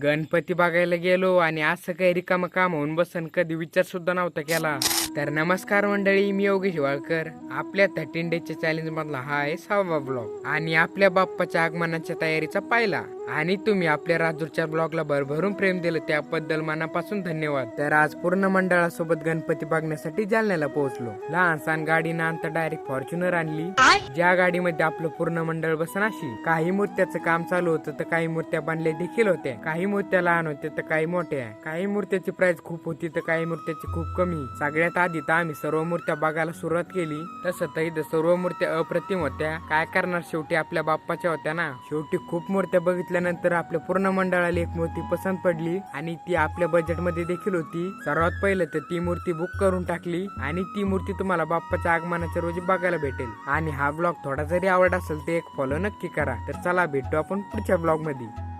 गणपती बघायला गेलो आणि असं काही रिकामं काम होऊन बसन कधी विचार सुद्धा नव्हता केला. तर नमस्कार मंडळी, मी योगेश वाळकर. आपल्या 13 डेजच्या चॅलेंज मधला हा आहे 6वा ब्लॉग आणि आपल्या बाप्पाच्या आगमनाच्या तयारीचा पहिला. आणि तुम्ही आपल्या राजूरच्या ब्लॉगला भरभरून प्रेम दिलं त्याबद्दल मनापासून धन्यवाद. तर आज पूर्ण मंडळासोबत गणपती बघण्यासाठी जालन्याला पोहोचलो. लहान सहान गाडीनं आता डायरेक्ट फॉर्च्युनर आणली, ज्या गाडीमध्ये आपलं पूर्ण मंडळ बसन अशी. काही मूर्त्याचं काम चालू होतं तर काही मूर्त्या बांधल्या देखील होत्या. काही मूर्त्या लहान होत्या तर काही मोठ्या. काही मूर्त्याची प्राइस खूप होती तर काही मूर्त्याची खूप कमी. सगळ्यात आधी तर आम्ही सर्व मूर्त्या बघायला सुरुवात केली. तसं तर इथं सर्व मूर्त्या अप्रतिम होत्या. काय करणार, शेवटी आपल्या बाप्पाच्या होत्या ना. शेवटी खूप मूर्त्या बघितल्यानंतर आपल्या पूर्ण मंडळाला एक मूर्ती पसंत पडली आणि ती आपल्या बजेट मध्ये देखील होती. सर्वात पहिले तर ती मूर्ती बुक करून टाकली आणि ती मूर्ती तुम्हाला बाप्पाच्या आगमनाच्या रोजी बघायला भेटेल. आणि हा ब्लॉग थोडा जरी आवडला असेल तर एक फॉलो नक्की करा. तर चला भेटू आपण पुढच्या ब्लॉग मध्ये.